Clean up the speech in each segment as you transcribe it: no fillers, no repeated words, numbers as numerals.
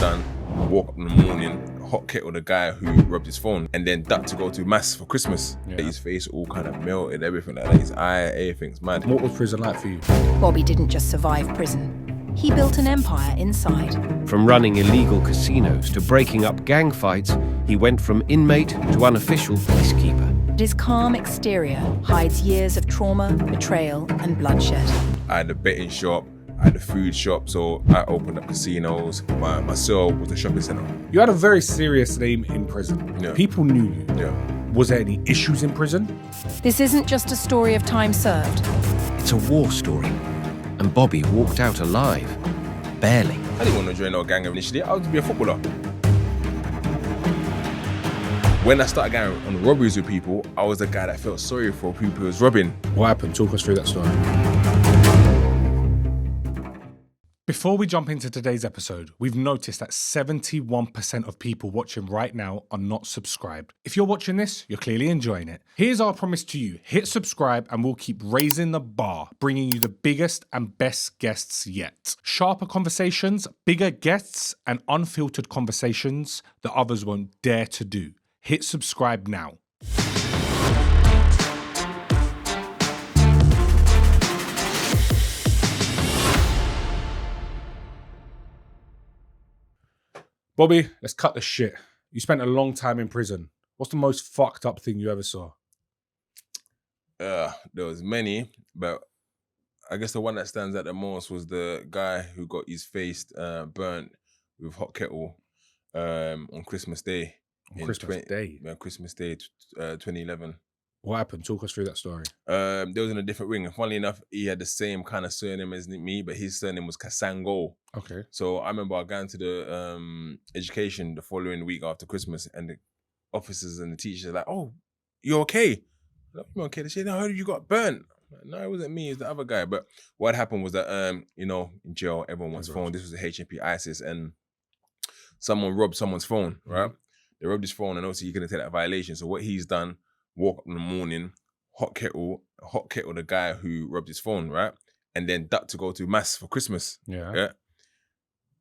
done, woke up in the morning, hot kettle the guy who robbed his phone, and then ducked to go to mass for Christmas. Yeah. His face all kind of melted, everything like that. His eye, everything's mad. What was prison like for you? Bobby didn't just survive prison. He built an empire inside. From running illegal casinos to breaking up gang fights, he went from inmate to unofficial peacekeeper. His calm exterior hides years of trauma, betrayal, and bloodshed. I had a betting shop, I had a food shop, so I opened up casinos. My cell was a shopping centre. You had a very serious name in prison. Yeah. People knew you. Yeah. Was there any issues in prison? This isn't just a story of time served. It's a war story, and Bobby walked out alive. Barely. I didn't want to join no gang initially. I wanted to be a footballer. When I started going on robberies with people, I was the guy that felt sorry for people who was robbing. What happened? Talk us through that story. Before we jump into today's episode, we've noticed that 71% of people watching right now are not subscribed. If you're watching this, you're clearly enjoying it. Here's our promise to you. Hit subscribe and we'll keep raising the bar, bringing you the biggest and best guests yet. Sharper conversations, bigger guests, and unfiltered conversations that others won't dare to do. Hit subscribe now. Bobby, let's cut the shit. You spent a long time in prison. What's the most fucked up thing you ever saw? There was many, but I guess the one that stands out the most was the guy who got his face burnt with hot kettle on Christmas Day. Christmas Day? Yeah, Christmas Day, 2011. What happened? Talk us through that story. They was in a different wing. And funnily enough, he had the same kind of surname as me, but his surname was Kasanga. Okay. So I remember going to the education the following week after Christmas, and the officers and the teachers are like, "Oh, you okay?" I'm like, "I'm okay." They said, "No, how did you got burnt?" I'm like, "No, it wasn't me. It's the other guy." But what happened was that, in jail, everyone wants phone. This was the HMP ISIS, and someone robbed someone's phone, right? They robbed his phone, and obviously you're gonna take that violation. So what he's done, woke up in the morning, hot kettle the guy who robbed his phone, right? And then ducked to go to mass for Christmas. Yeah.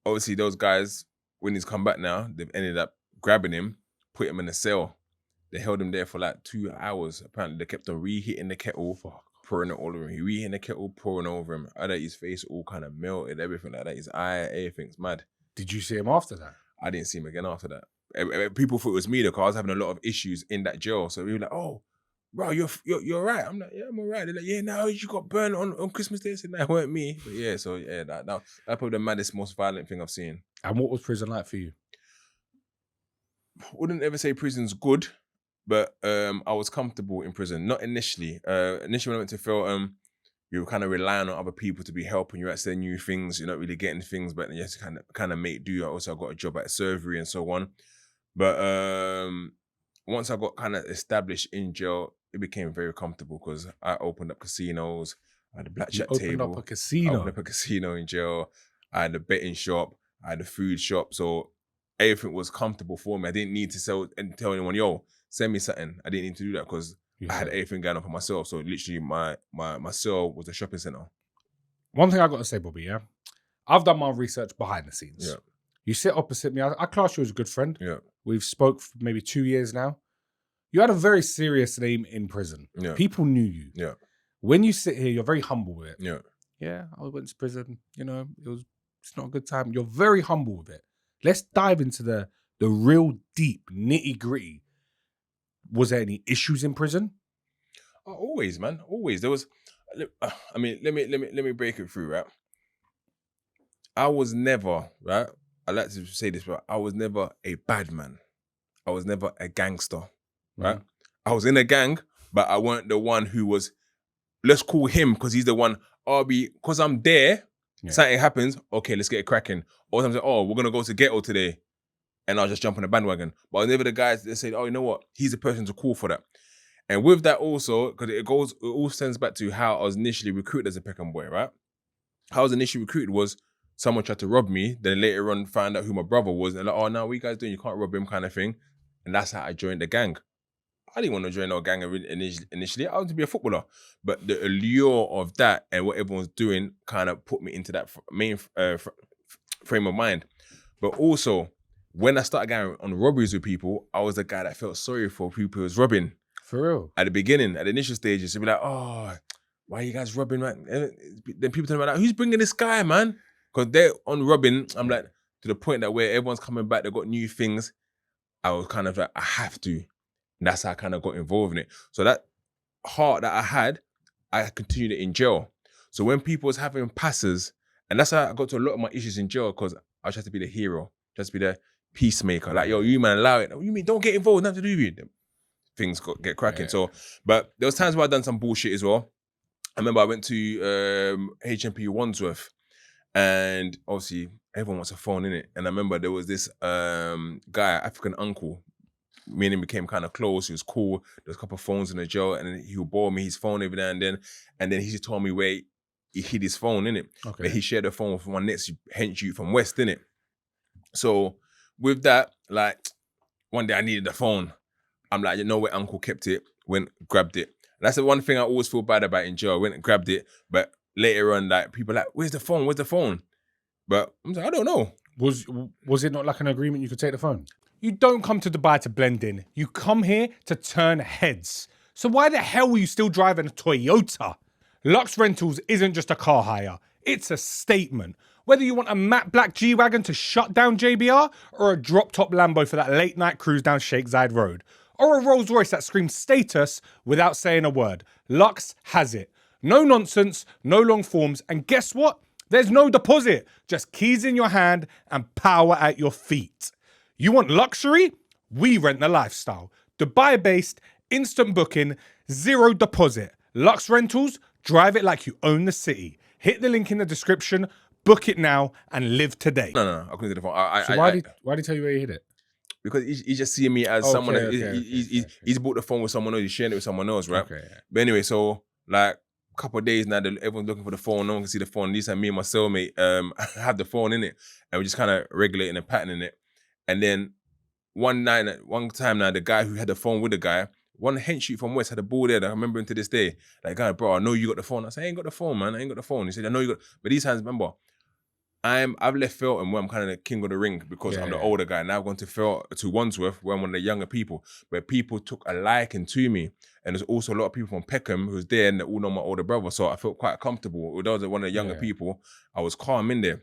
Obviously, those guys, when he's come back now, they've ended up grabbing him, put him in a cell. They held him there for like 2 hours. Apparently, they kept on reheating the kettle, pouring it all over him. He reheating the kettle, pouring over him. I know his face all kind of melted, everything like that. His eye, everything's mad. Did you see him after that? I didn't see him again after that. People thought it was me though, because I was having a lot of issues in that jail. So we were like, "Oh, bro, you're right." I'm like, "Yeah, I'm all right." They're like, "Yeah, no, you got burned on Christmas Day." I said, "No, it weren't me." But yeah, so yeah, that's probably the maddest, most violent thing I've seen. And what was prison like for you? Wouldn't ever say prison's good, but I was comfortable in prison. Not initially. Initially when I went to Phil, you were kind of relying on other people to be helping you out, saying new things. You're not really getting things, but you have to kind of make do. I also got a job at surgery and so on. But once I got kind of established in jail, it became very comfortable because I opened up casinos. I had a blackjack table. Opened up a casino? I opened up a casino in jail. I had a betting shop. I had a food shop. So everything was comfortable for me. I didn't need to sell and tell anyone, "Yo, send me something." I didn't need to do that because I had everything going on for myself. So literally my cell was a shopping centre. One thing I got to say, Bobby, yeah? I've done my research behind the scenes. Yeah. You sit opposite me. I class you as a good friend. Yeah. We've spoke for maybe 2 years now. You had a very serious name in prison. Yeah. People knew you. Yeah. When you sit here, you're very humble with it. Yeah. Yeah, I went to prison. It's not a good time. You're very humble with it. Let's dive into the real deep nitty gritty. Was there any issues in prison? Oh, always, man. Always. There was. I mean, let me break it through, right? I was never, right? I like to say this, but I was never a bad man. I was never a gangster, right? I was in a gang, but I weren't the one who was, let's call him because he's the one, because I'm there, something happens, okay, let's get it cracking. Or sometimes, we're going to go to ghetto today, and I'll just jump on the bandwagon. But I was never the guys that said, "Oh, you know what? He's the person to call for that." And with that also, because it all stems back to how I was initially recruited as a Peckham boy, right? How I was initially recruited was, someone tried to rob me, then later on found out who my brother was, and like, "Oh, no, what you guys doing? You can't rob him," kind of thing. And that's how I joined the gang. I didn't want to join no gang initially. I wanted to be a footballer. But the allure of that and what everyone's doing kind of put me into that main frame of mind. But also, when I started going on robberies with people, I was the guy that felt sorry for people who was robbing. For real? At the beginning, at the initial stages, they'd be like, oh, why are you guys robbing, man? Then people tell me like, who's bringing this guy, man? Because they're on robbing. I'm like, to the point that where everyone's coming back, they've got new things. I was kind of like, I have to. And that's how I kind of got involved in it. So that heart that I had, I continued it in jail. So when people was having passes, and that's how I got to a lot of my issues in jail, because I just had to be the hero, just be the peacemaker. Like, yo, you man, allow it. You mean, don't get involved, nothing to do with it. Things get cracking. Yeah. So, but there was times where I done some bullshit as well. I remember I went to HMP Wandsworth, and obviously everyone wants a phone, innit? And I remember there was this guy, African uncle. Me and him became kind of close. He was cool. There was a couple of phones in the jail, and he would borrow me his phone every now and then. And then he just told me where he hid his phone, innit? Okay. But he shared a phone with one next hench youth from West, innit? So with that, like, one day I needed the phone. I'm like, you know where uncle kept it? Went, grabbed it. That's the one thing I always feel bad about in jail. I went and grabbed it. But later on, like, people are like, where's the phone? Where's the phone? But I'm like, I don't know. Was it not like an agreement you could take the phone? You don't come to Dubai to blend in. You come here to turn heads. So why the hell were you still driving a Toyota? Lux Rentals isn't just a car hire. It's a statement. Whether you want a matte black G-Wagon to shut down JBR, or a drop-top Lambo for that late-night cruise down Sheikh Zayed Road, or a Rolls Royce that screams status without saying a word, Lux has it. No nonsense, no long forms, and guess what? There's no deposit. Just keys in your hand and power at your feet. You want luxury? We rent the lifestyle. Dubai-based, instant booking, zero deposit. Lux Rentals, drive it like you own the city. Hit the link in the description, book it now, and live today. No, I couldn't get the phone. So why did he tell you where you hid it? Because he's just seeing me as someone. He's bought the phone with someone else. He's sharing it with someone else, right? Okay. Yeah. But anyway, so like a couple of days now, everyone's looking for the phone. No one can see the phone. At least me and my cellmate have the phone in it, and we're just kind of regulating and patterning it. And then one time now, the guy who had the phone with the guy, one hench shoot from West had a ball there that I remember him to this day. Like, guy, bro, I know you got the phone. I said, I ain't got the phone, man. I ain't got the phone. He said, I know you got. But these times, remember, I've left Felton where I'm kind of the king of the ring because I'm the older guy. Now I've gone to Wandsworth where I'm one of the younger people, where people took a liking to me. And there's also a lot of people from Peckham who's there and they all know my older brother. So I felt quite comfortable. Although I was one of the younger people, I was calm in there.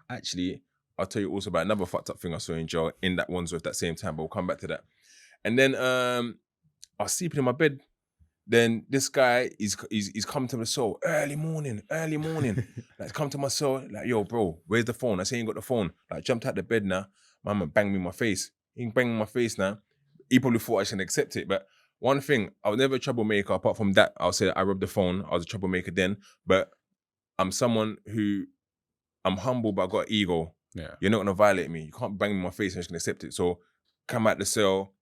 Actually, I'll tell you also about another fucked up thing I saw in jail in that Wandsworth that same time, but we'll come back to that. And then I was sleeping in my bed. Then this guy, he's come to my cell early morning. Like, come to my cell, like, yo, bro, where's the phone? I say, he ain't got the phone. Like, jumped out the bed now. Mama banged me in my face. He ain't banging my face now. He probably thought I shouldn't accept it. But one thing, I was never a troublemaker. Apart from that, I'll say that I robbed the phone. I was a troublemaker then. But I'm someone who, I'm humble, but I got an ego. Yeah. You're not going to violate me. You can't bang me in my face and I just going to accept it. So, come out the cell.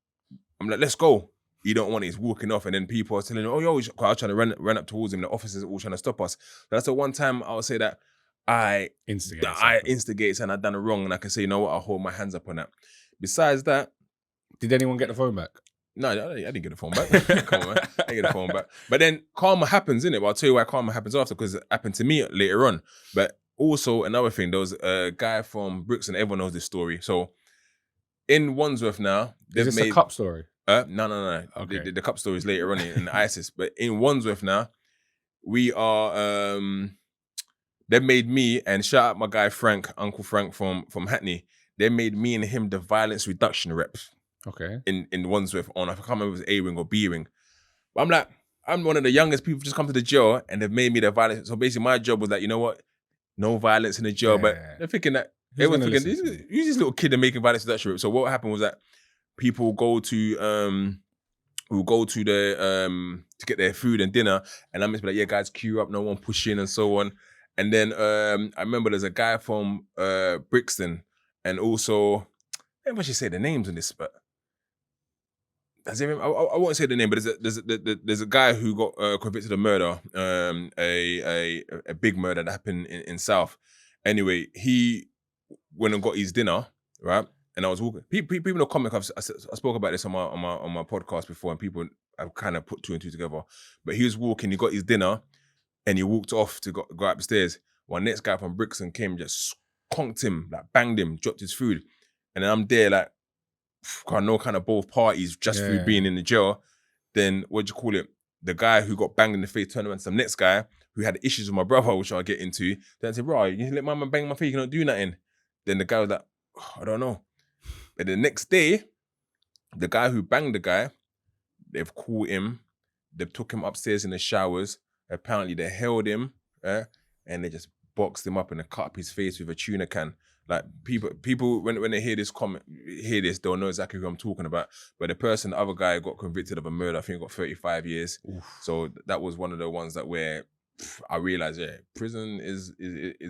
I'm like, let's go. He don't want it, he's walking off, and then people are telling him, oh, yo, I was trying to run up towards him, the officers are all trying to stop us. So that's the one time I'll say that I instigate and I've done it wrong, and I can say, you know what, I'll hold my hands up on that. Besides that... Did anyone get the phone back? No, I didn't get the phone back. Come on, man. I didn't get the phone back. But then karma happens, innit? But I'll tell you why karma happens after, because it happened to me later on. But also, another thing, there was a guy from Brixton, everyone knows this story. So, in Wandsworth now... Is this a cup story? No. Okay. The cup story is later on in ISIS. But in Wandsworth now, we are, they made me, and shout out my guy Frank, Uncle Frank from Hackney, they made me and him the violence reduction reps. Okay. In Wandsworth I can't remember if it was A-Wing or B-Wing. But I'm like, I'm one of the youngest people just come to the jail and they've made me the violence. So basically my job was like, you know what? No violence in the jail. Yeah. But they're thinking that, who's this little kid and making violence reduction reps. So what happened was that people go to to get their food and dinner, and I'm just like, yeah, guys, queue up, no one pushing and so on. And then I remember there's a guy from Brixton, and also I should say the names in this, but I won't say the name, but there's a guy who got convicted of murder, a big murder that happened in South. Anyway, he went and got his dinner, right? And I was walking. People know comic. I spoke about this on my podcast before, and people have kind of put two and two together. But he was walking. He got his dinner, and he walked off to go upstairs. One next guy from Brixton came, just conked him, like banged him, dropped his food. And then I'm there like, I know kind of both parties just through being in the jail. Then the guy who got banged in the face turned around to some next guy who had issues with my brother, which I'll get into. Then I said, bro, you let my man bang my face, you don't do nothing. Then the guy was like, I don't know. But the next day, the guy who banged the guy, they've caught him. They took him upstairs in the showers. Apparently they held him, and they just boxed him up and they cut up his face with a tuna can. Like people when they hear this, they'll know exactly who I'm talking about. But the other guy got convicted of a murder. I think he got 35 years. Oof. So that was one of the ones that where I realized, prison is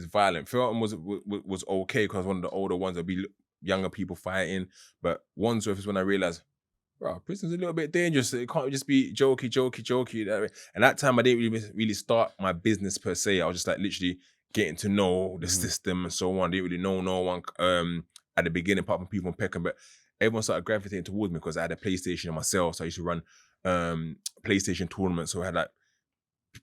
violent. Felton was okay because one of the older ones, there'd be younger people fighting. But Wandsworth is when I realized, bro, prison's a little bit dangerous. It can't just be jokey. And that time I didn't really start my business per se. I was just like literally getting to know the system and so on. I didn't really know no one at the beginning, apart from people in Peckham, but everyone started gravitating towards me because I had a PlayStation myself. So I used to run PlayStation tournaments. So I had like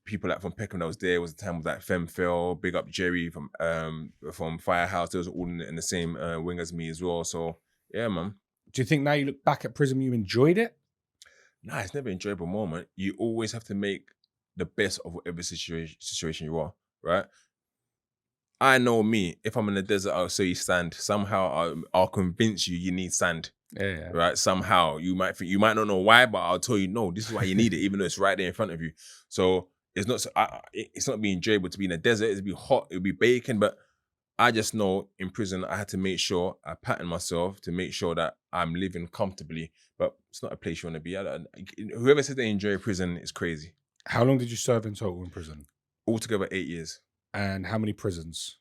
people like from Peckham that was there. It was the time with like Femfell, big up Jerry from Firehouse. They was all in the same wing as me as well. So yeah, man. Do you think now you look back at prison, you enjoyed it? Nah, it's never an enjoyable moment. You always have to make the best of whatever situation you are, right? I know me. If I'm in the desert, I'll say you sand. Somehow, I'll convince you need sand. Yeah. Right. Somehow, you might not know why, but I'll tell you, no, this is why you need it, even though it's right there in front of you. So it's not being enjoyable to be in the desert. It'd be hot. It'd be baking. But I just know in prison, I had to make sure I pattern myself to make sure that I'm living comfortably. But it's not a place you want to be. Whoever says they enjoy prison is crazy. How long did you serve in total in prison? Altogether 8 years. And how many prisons?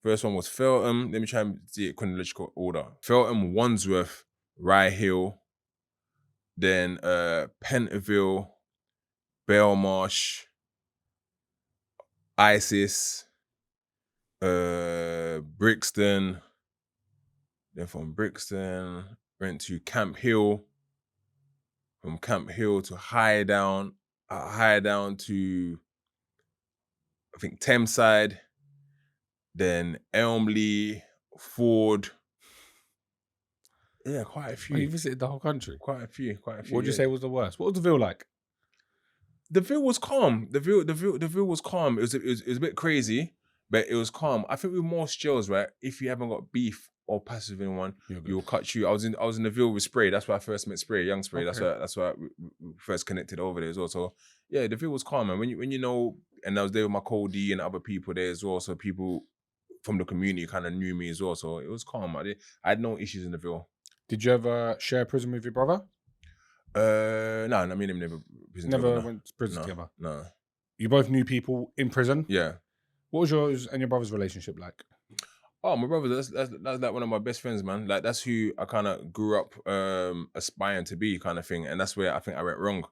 First one was Feltham. Let me try and see it chronological order. Feltham, Wandsworth, Rye Hill, then Pentonville, Belmarsh, Isis, Brixton. Then from Brixton, went to Camp Hill. From Camp Hill to High Down to, I think, Thameside, then Elmley, Ford. Yeah, quite a few. Oh, you visited the whole country? Quite a few. What would you say was the worst? What was the Ville like? The Ville was calm. The Ville was calm. It was a bit crazy, but it was calm. I think with most jails, right, if you haven't got beef or passive in one, you'll cut you. I was in the Ville with Spray. That's where I first met Spray, young Spray. Okay. That's why we first connected over there as well. So yeah, the Ville was calm, man. When you know, and I was there with my Cody and other people there as well. So people from the community kind of knew me as well. So it was calm. I had no issues in the Ville. Did you ever share prison with your brother? No, me and him never went to prison together. No. You both knew people in prison? Yeah. What was yours and your brother's relationship like? Oh, my brother, that's like one of my best friends, man. Like that's who I kind of grew up aspiring to be, kind of thing. And that's where I think I went wrong.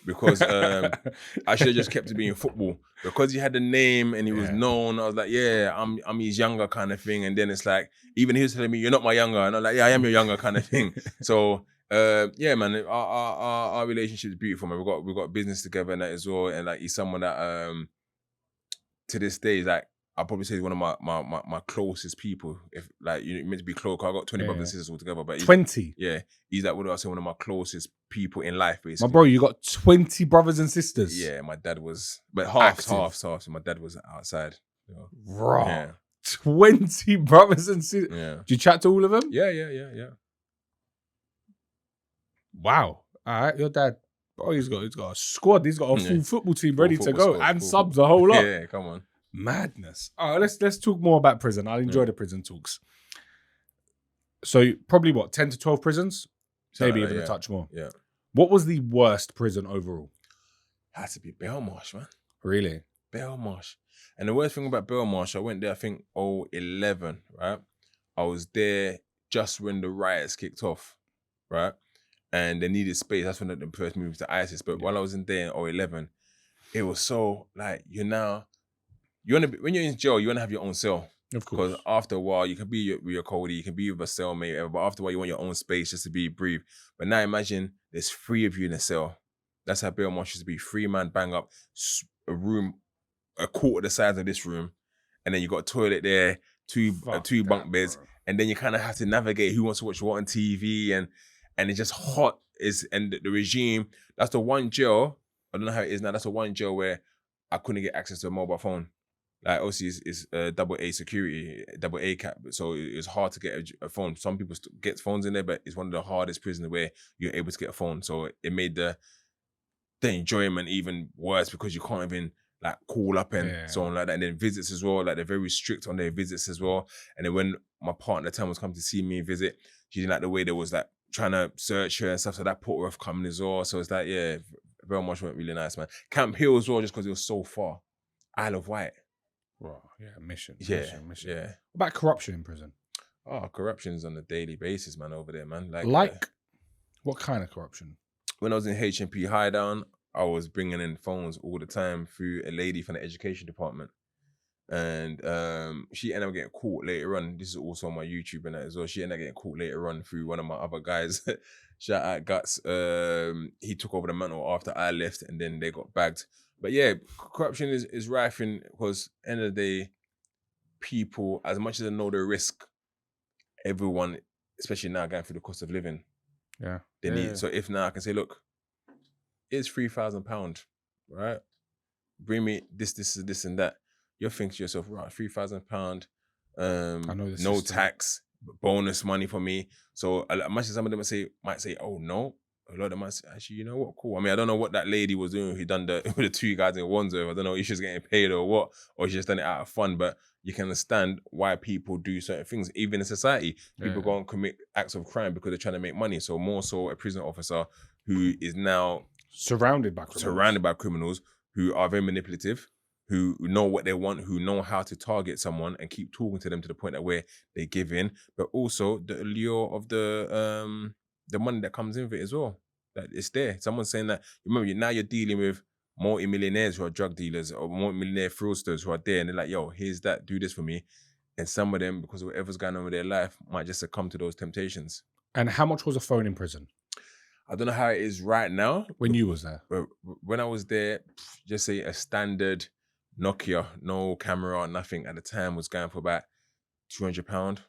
Because I should have just kept it being football. Because he had the name and he was known, I was like, yeah, I'm his younger kind of thing. And then it's like, even he was telling me, you're not my younger. And I'm like, yeah, I am your younger kind of thing. So yeah, man, our relationship is beautiful, man. We've got business together and that as well. And like he's someone that to this day is like, I'll probably say he's one of my closest people. If like you're meant to be close, 'cause I got 20 brothers and sisters all together. But 20? Yeah. He's like, what do I say, one of my closest people in life, basically. My bro, you got 20 brothers and sisters? Yeah, my dad was, but half. So my dad was outside. You know? Raw. Yeah. 20 brothers and sisters. Yeah. Do you chat to all of them? Yeah. Wow. All right, your dad, bro, he's got a squad. He's got a full football team ready to go squad, and subs a whole lot. Yeah, come on. Madness. All right, let's talk more about prison. I'll enjoy the prison talks. So probably what, 10 to 12 prisons? Maybe even a touch more. Yeah. What was the worst prison overall? Had to be Belmarsh, man. Really? Belmarsh. And the worst thing about Belmarsh, I went there, I think, 2011, right? I was there just when the riots kicked off, right? And they needed space. That's when they first moved to ISIS. But while I was in there in 2011, it was so, like, when you're in jail, you want to have your own cell. Of course. Because after a while, you can be with your Cody, you can be with a cellmate, whatever, but after a while, you want your own space just to breathe. But now imagine there's 3 of you in a cell. That's how Belmarsh used to be. 3-man bang up, a room, a quarter the size of this room, and then you got a toilet there, two bunk beds, bro. and then you kind of have to navigate who wants to watch what on TV, and it's just hot. And the regime. That's the one jail. I don't know how it is now. That's the one jail where I couldn't get access to a mobile phone. Like obviously it's double A security, double A cap, so it's hard to get a phone. Some people get phones in there, but it's one of the hardest prisons where you're able to get a phone. So it made the enjoyment even worse because you can't even like call up and so on like that. And then visits as well, like they're very strict on their visits as well. And then when my partner at the time was coming to see me visit, she didn't like the way there was like trying to search her and stuff. So that put her off coming as well. So it's like, yeah, Belmarsh went really nice, man. Camp Hill as well, just because it was so far. Isle of Wight. Wow, yeah, mission. Yeah. What about corruption in prison? Oh, corruption's on a daily basis, man, over there, man. What kind of corruption? When I was in H&P High Down, I was bringing in phones all the time through a lady from the education department. And she ended up getting caught later on. This is also on my YouTube and that as well. She ended up getting caught later on through one of my other guys. Shout out Guts. He took over the mantle after I left and then they got bagged. But yeah, corruption is rife because end of the day, people, as much as they know the risk, everyone, especially now going through the cost of living, they need. So if now I can say, look, it's £3,000, right? Bring me this and that. You're thinking to yourself, right, £3,000, no tax, bonus money for me. So as much as some of them might say, oh no, a lot of them might say, actually, you know what, cool. I mean, I don't know what that lady was doing who done with the two guys in Wandsworth. I don't know if she was getting paid or what, or she just done it out of fun, but you can understand why people do certain things. Even in society, people go and commit acts of crime because they're trying to make money. So more so a prison officer who is now surrounded by criminals who are very manipulative, who know what they want, who know how to target someone and keep talking to them to the point that where they give in, but also the allure of the money that comes in with it as well. That it's there. Someone's saying that, remember, now you're dealing with multi-millionaires who are drug dealers or multi-millionaire fraudsters who are there and they're like, yo, here's that, do this for me. And some of them, because of whatever's going on with their life, might just succumb to those temptations. And how much was a phone in prison? I don't know how it is right now. When you was there? But when I was there, just say a standard Nokia, no camera, nothing at the time was going for about £200.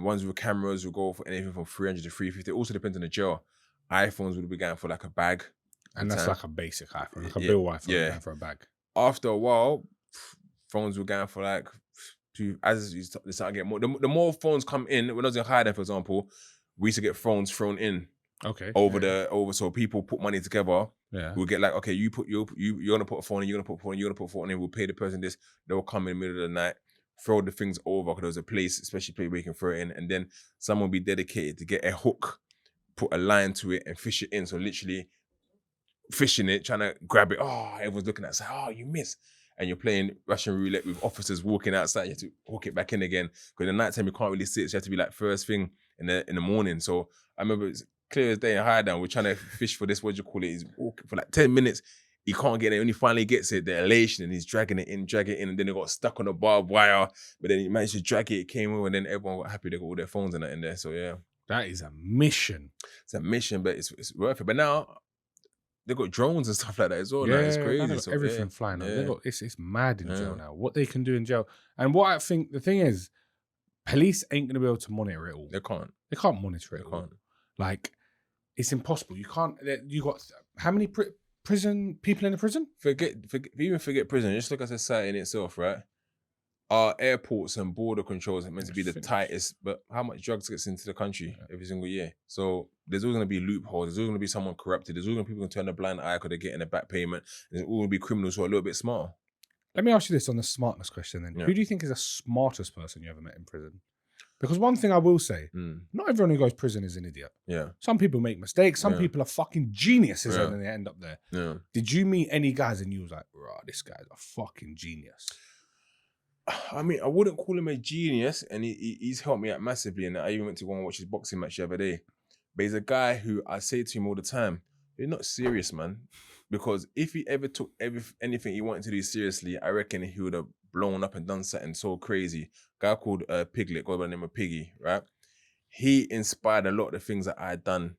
Ones with cameras will go for anything from 300 to 350. It also depends on the jail. iPhones would be going for like a bag. And that's like a basic iPhone, like a bill iPhone going for a bag. After a while, phones were going for like, as you start to get more, the more phones come in, when I was in Haida, for example, we used to get phones thrown in. Okay. So people put money together. Yeah. We'll get like, okay, you're gonna put a phone in, you're gonna put a phone in, you're gonna put a phone in, we'll pay the person this, they'll come in the middle of the night, throw the things over, because there's a place, especially place where you can throw it in, and then someone will be dedicated to get a hook, put a line to it and fish it in. So literally fishing it, trying to grab it. Oh, everyone's looking outside. Oh, you missed. And you're playing Russian roulette with officers walking outside. You have to hook it back in again. Because at night time you can't really sit. So you have to be like first thing in the morning. So I remember it's clear as day in High Down. We're trying to fish for this, what do you call it? He's walking for like 10 minutes. He can't get it. When he finally gets it, the elation, and he's dragging it in, and then it got stuck on the barbed wire. But then he managed to drag it, it came over, and then everyone got happy. They got all their phones and that in there. So yeah. That is a mission. It's a mission, but it's worth it. But now they got drones and stuff like that as well. Yeah, it's crazy. So, everything flying. Yeah. It's mad in jail now. What they can do in jail, and what I think the thing is, police ain't gonna be able to monitor it all. They can't. They can't monitor it all. Like, it's impossible. You can't. You got how many prison people in the prison? Forget prison. Just look at society in itself, right? Our airports and border controls are meant to be the tightest, but how much drugs gets into the country every single year? So there's always going to be loopholes. There's always going to be someone corrupted. There's always going to be people who turn a blind eye because they're getting a back payment. There's always going to be criminals who are a little bit smarter. Let me ask you this on the smartness question then. Yeah. Who do you think is the smartest person you ever met in prison? Because one thing I will say, not everyone who goes to prison is an idiot. Yeah. Some people make mistakes. Some people are fucking geniuses and they end up there. Yeah. Did you meet any guys and you was like, "Rah, this guy's a fucking genius"? I mean, I wouldn't call him a genius, and he's helped me out massively. And I even went to go and watch his boxing match the other day. But he's a guy who I say to him all the time, "You're not serious, man." Because if he ever took anything he wanted to do seriously, I reckon he would have blown up and done something so crazy. A guy called Piglet, goes by the name of Piggy, right? He inspired a lot of the things that I had done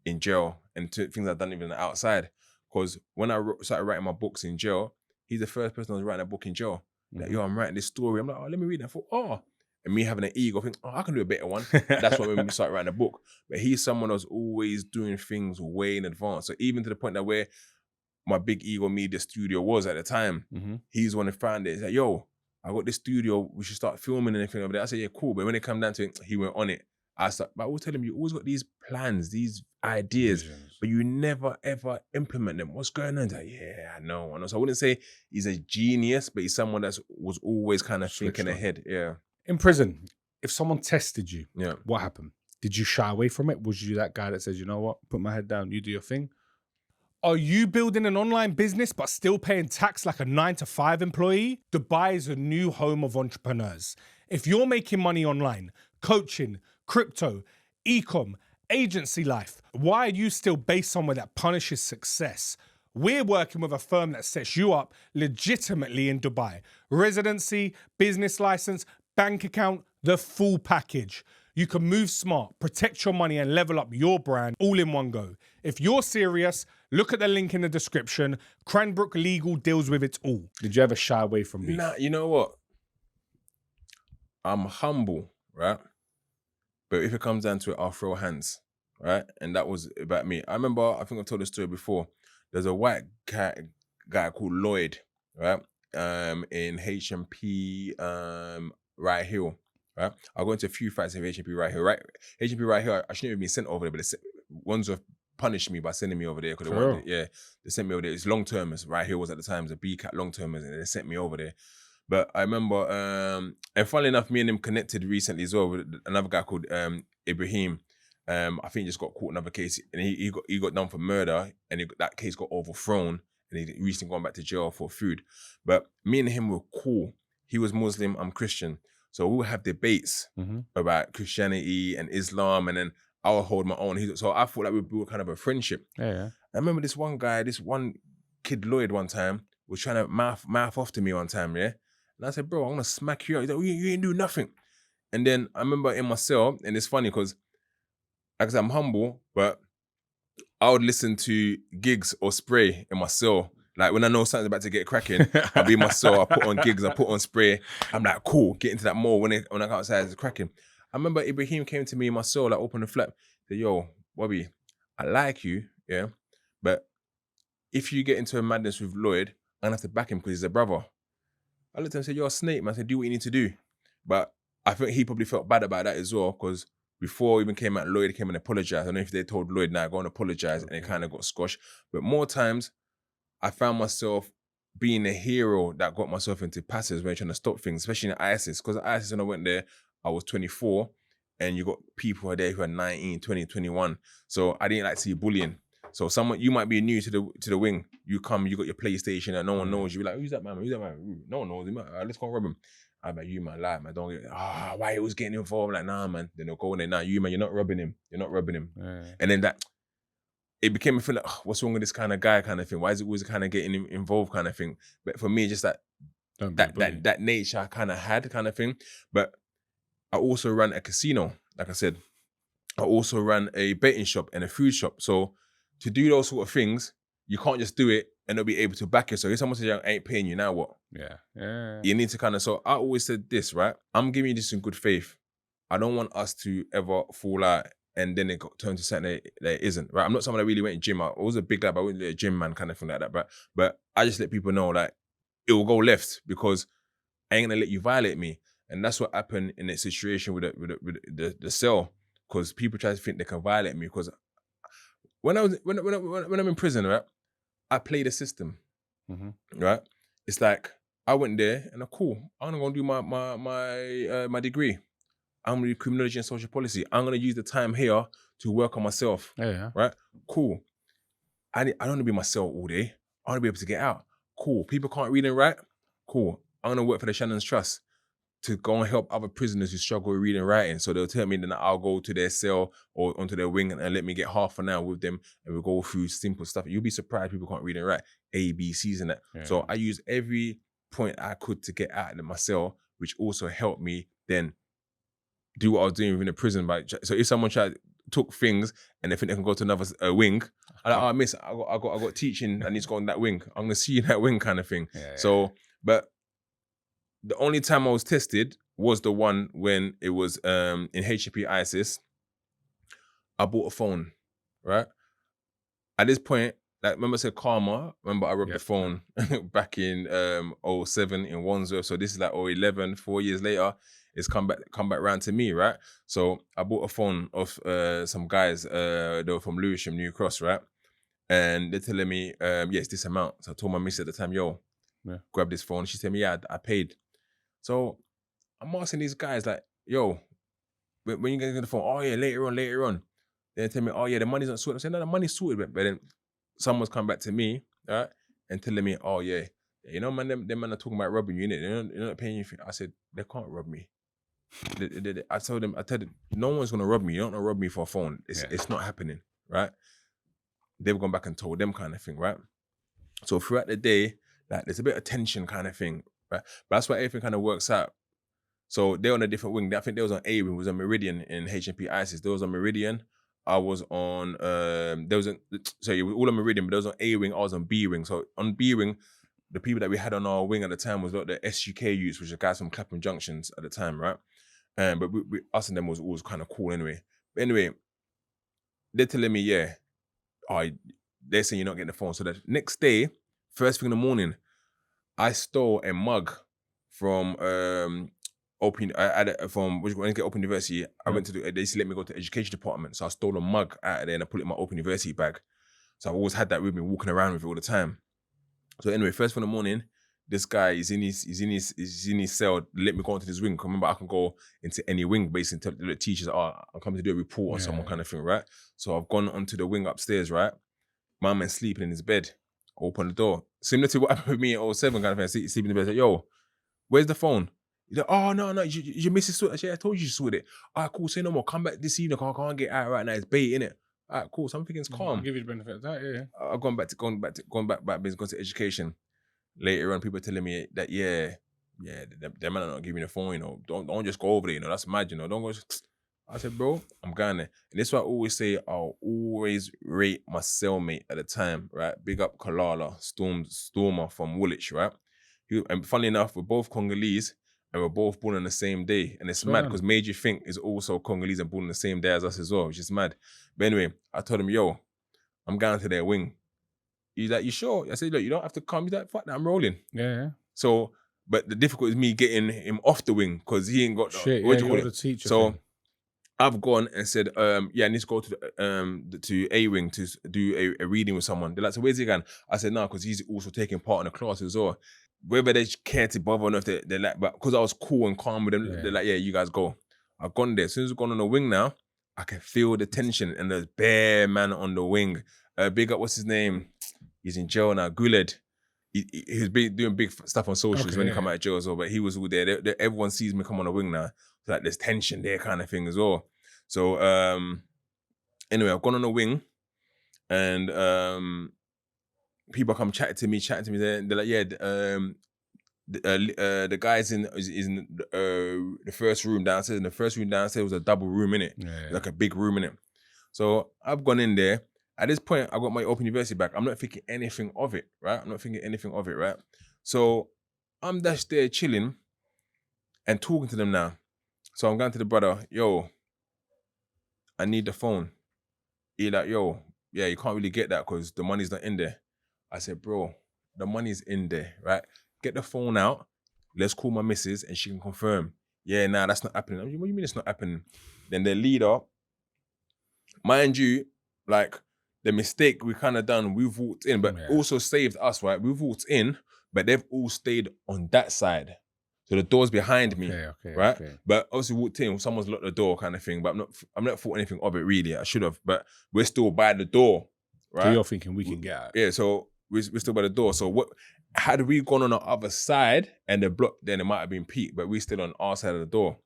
in jail and things I've done even outside. Because when I started writing my books in jail, he's the first person I was writing a book in jail. Like, yo, I'm writing this story. I'm like, oh, let me read that. And me having an ego, think, oh, I can do a better one. That's what made me start writing a book. But he's someone that's always doing things way in advance. So even to the point that where my big ego media studio was at the time, he's the one who found it. He's like, yo, I got this studio, we should start filming and everything over there. I said, yeah, cool. But when it came down to it, he went on it. But I always tell him, you always got these plans, these ideas, but you never ever implement them. What's going on? He's like, yeah, I know. So I wouldn't say he's a genius, but he's someone that was always kind of thinking ahead. Yeah. In prison, if someone tested you, Yeah. what happened? Did you shy away from it? Was you that guy that says, you know what, put my head down, you do your thing? Are you building an online business but still paying tax like a 9-to-5 employee? Dubai is a new home of entrepreneurs. If you're making money online, coaching, crypto, e-com, agency life, why are you still based somewhere that punishes success? We're working with a firm that sets you up legitimately in Dubai. Residency, business license, bank account, the full package. You can move smart, protect your money and level up your brand all in one go. If you're serious, look at the link in the description. Cranbrook Legal deals with it all. Did you ever shy away from beef? Nah, you know what? I'm humble, right? But if it comes down to it, I'll throw hands, right? And that was about me. I remember, I think I've told the story before. There's a white guy called Lloyd, right? In HMP Right Hill, right? I got into a few fights in HMP Right Hill, right? HMP Right Hill, I shouldn't have been sent over there, but Wandsworth punished me by sending me over there because they sent me over there. It's long termers. Right Hill was at the time, it was a BCAT long termers, and they sent me over there. But I remember, and funnily enough, me and him connected recently as well with another guy called Ibrahim. I think he just got caught in another case, and he got done for murder, and that case got overthrown, and he recently gone back to jail for food. But me and him were cool. He was Muslim, I'm Christian. So we would have debates about Christianity and Islam, and then I would hold my own. So I thought like we were kind of a friendship. Yeah. I remember this one kid Lloyd one time was trying to mouth off to me one time, yeah? And I said, bro, I'm gonna smack you out. He's like, you ain't do nothing. And then I remember in my cell, and it's funny because, like I said, I'm humble, but I would listen to gigs or spray in my cell. Like when I know something's about to get cracking, I'll be in my cell, I'll put on gigs, I'll put on spray. I'm like, cool, get into that more when I go outside, it's cracking. I remember Ibrahim came to me in my cell, like opened the flap, said, yo, Bobby, I like you, yeah, but if you get into a madness with Lloyd, I'm gonna have to back him because he's a brother. I looked at him and said, you're a snake, man. I said, do what you need to do. But I think he probably felt bad about that as well because before he even came out, Lloyd came and apologized. I don't know if they told Lloyd, nah, go and apologize, and it kind of got squashed. But more times, I found myself being a hero that got myself into passes when trying to stop things, especially in ISIS. Because ISIS, when I went there, I was 24, and you got people who are there who are 19, 20, 21. So I didn't like to see bullying. So you might be new to the wing. You come, you got your PlayStation and no one knows you. You're like, who's that man? Who's that man? Ooh, no one knows him. Let's go and rob him. I'm like, you man, lie, man. Don't get, why he was getting involved? Like, nah, man. Then they'll go in there, nah, you man, you're not robbing him. You're not robbing him. Yeah. And then it became a thing like, what's wrong with this kind of guy kind of thing? Why is it always kind of getting involved kind of thing? But for me, just that nature I kind of had kind of thing. But I also ran a casino, like I said. I also ran a betting shop and a food shop. So to do those sort of things, you can't just do it and not be able to back it. So if someone says, I ain't paying you, now what? Yeah. You need to kind of, so I always said this, right? I'm giving you this in good faith. I don't want us to ever fall out and then it got turned to something that it isn't, right? I'm not someone that really went to gym. I was a big guy, but I wasn't a gym man kind of thing like that. But I just let people know, like, it will go left because I ain't gonna let you violate me. And that's what happened in that situation with the cell, because people try to think they can violate me. Because when I'm in prison, right, I play the system, right? It's like I went there and I'm cool. I'm gonna go do my degree. I'm gonna do criminology and social policy. I'm gonna use the time here to work on myself. Yeah. Right? Cool. I don't want to be myself all day. I want to be able to get out. Cool. People can't read and write. Cool. I'm gonna work for the Shannon's Trust to go and help other prisoners who struggle with reading and writing. So they'll tell me that I'll go to their cell or onto their wing and let me get half an hour with them and we'll go through simple stuff. You'll be surprised people can't read and write. A, B, C's and that. Yeah. So I use every point I could to get out of my cell, which also helped me then do what I was doing within the prison. So if someone took things and they think they can go to another wing, I'm like, miss, I got teaching, I need to go on that wing. I'm gonna see you in that wing kind of thing. Yeah. So, but the only time I was tested was the one when it was in HMP ISIS. I bought a phone, right? At this point, like, remember I said Karma? Remember I robbed the phone back in 07 in Wandsworth. So this is like 011, 4 years later. It's come back round to me, right? So I bought a phone off some guys, they were from Lewisham, New Cross, right? And they're telling me, it's this amount. So I told my miss at the time, yo, grab this phone. She said me, yeah, I paid. So I'm asking these guys like, yo, when you get the phone, oh yeah, later on. They tell me, oh yeah, the money's not sorted. I said, no, the money's sorted. But then someone's come back to me, right, and telling me, oh yeah, you know, man, them man are talking about robbing you, innit? They're not paying you. I said, they can't rob me. I told them, no one's gonna rob me. You don't know rob me for a phone. It's not happening, right? They've gone back and told them kind of thing, right? So throughout the day, like there's a bit of tension kind of thing, right? But that's why everything kind of works out. So they're on a different wing. I think they was on A wing, was on Meridian in HMP ISIS. They was on Meridian. I was on, it was all on Meridian, but there was on A wing, I was on B wing. So on B wing, the people that we had on our wing at the time was like the SUK youths, which are guys from Clapham Junctions at the time, right? But we, us and them was always kind of cool anyway. But anyway, they're telling me, they're saying you're not getting the phone. So the next day, first thing in the morning, I stole a mug from Open University. I went to they used to let me go to the education department. So I stole a mug out of there and I put it in my Open University bag. So I've always had that with me, walking around with it all the time. So anyway, first thing in the morning, this guy is in his cell, let me go into this wing. Remember, I can go into any wing basically and tell the teachers, I'm coming to do a report on someone kind of thing, right? So I've gone onto the wing upstairs, right? My man's sleeping in his bed. Open the door. Similar to what happened with me in 07 kind of thing. Sleeping in the bed. Like, yo, where's the phone? He's like, oh, no, your missus saw it. I told you she saw it. All right, cool, say no more. Come back this evening. I can't get out right now. It's bait, innit? All right, cool. So I'm thinking it's calm. I'll give you the benefit of that, yeah. I've gone back business, gone to education. Later on, people are telling me that, them man are not giving the phone, you know. Don't just go over there, you know. That's mad, you know. Don't go. I said, bro, I'm going there. And this is why I always say, I'll always rate my cellmate at the time, right? Big up Kalala, Stormer from Woolwich, right? And funny enough, we're both Congolese and we're both born on the same day. And it's mad because Major Fink is also Congolese and born on the same day as us as well, which is mad. But anyway, I told him, yo, I'm going to their wing. He's like, you sure? I said, look, you don't have to come. He's like, fuck that, I'm rolling. Yeah. So, but the difficulty is me getting him off the wing because he ain't got the teacher. So I've gone and said, I need to go to A wing to do a reading with someone. They're like, so where's he going? I said, no, because he's also taking part in the class as well. Whether they care to bother or not, if they're like, but because I was cool and calm with them, they're like, yeah, you guys go. I've gone there. As soon as I've gone on the wing now, I can feel the tension and there's bare man on the wing. Big up, what's his name? He's in jail now, Guled. He's been doing big stuff on socials when he come out of jail as well, but he was all there. Everyone sees me come on the wing now. So like there's tension there kind of thing as well. So anyway, I've gone on the wing and people come chatting to me. They're like, the guy's in the first room downstairs. And the first room downstairs was a double room, innit? Like a big room, innit? So I've gone in there. At this point, I got my Open University back. I'm not thinking anything of it, right? So I'm just there chilling and talking to them now. So I'm going to the brother, yo, I need the phone. He like, yo, yeah, you can't really get that because the money's not in there. I said, bro, the money's in there, right? Get the phone out. Let's call my missus and she can confirm. Yeah, nah, that's not happening. I mean, what do you mean it's not happening? Then the leader, mind you, like, the mistake we kind of done, we've walked in, but also saved us, right? We've walked in, but they've all stayed on that side. So the door's behind me, right? Okay. But obviously walked in, someone's locked the door kind of thing, but I'm not thought anything of it really. I should have, but we're still by the door, right? So you're thinking we can get out. Yeah, so we're still by the door. So had we gone on the other side and the block, then it might have been peaked, but we still on our side of the door.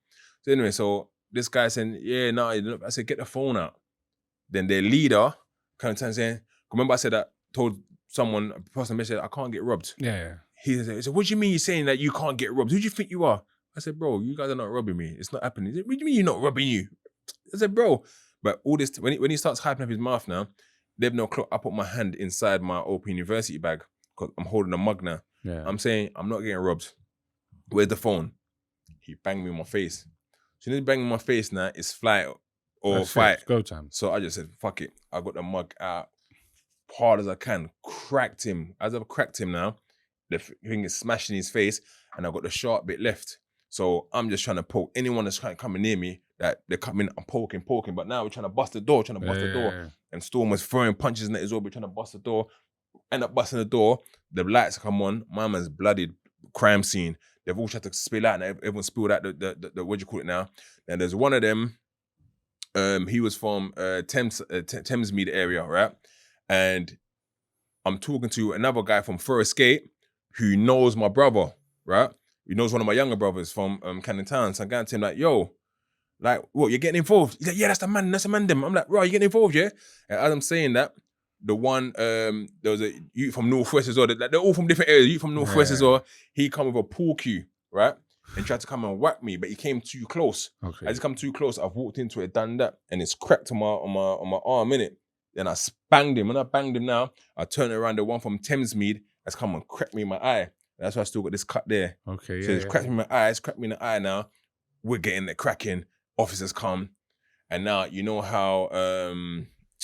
So anyway, so this guy saying, I said, get the phone out. Then their leader kind of time saying, remember I said that, told someone, a person message, I can't get robbed. Yeah. He said, what do you mean you're saying that you can't get robbed? Who do you think you are? I said, bro, you guys are not robbing me. It's not happening. What do you mean you're not robbing you? I said, bro. But all this, when he starts hyping up his mouth now, they've no clock. I put my hand inside my Open University bag because I'm holding a mug now. Yeah. I'm saying, I'm not getting robbed. Where's the phone? He banged me in my face. So he banged me in my face now, it's flight or That's fight. it. Go time. So I just said, fuck it. I got the mug out hard as I can, cracked him. As I've cracked him now, the thing is smashing his face and I got the sharp bit left. So I'm just trying to poke anyone that's trying to come near me, that they're coming, I'm poking. But now we're trying to bust the door, Yeah. And Storm was throwing punches in it as well, we're trying to bust the door. End up busting the door, the lights come on, my man's bloodied, crime scene. They've all tried to spill out and everyone spilled out the what do you call it now? And there's one of them, he was from Thamesmead area, right? And I'm talking to another guy from Forest Gate who knows my brother, right? He knows one of my younger brothers from Canning Town. So I'm going to him like, yo, like, what, you're getting involved? He's like, yeah, that's the man them. I'm like, right, you getting involved, yeah? And as I'm saying that, the one, there was a youth from Northwest as well. They're all from different areas. Youth from Northwest as well. He come with a pool cue, right? And tried to come and whack me, but he came too close. Okay. As he come too close, I've walked into it, done that, and it's cracked on my arm, innit? Then I banged him. When I banged him now, I turned around, the one from Thamesmead has come and cracked me in my eye. That's why I still got this cut there. Okay, So it's cracked me in my eye, it's cracked me in the eye now. We're getting it cracking. Officers come. And now, you know how,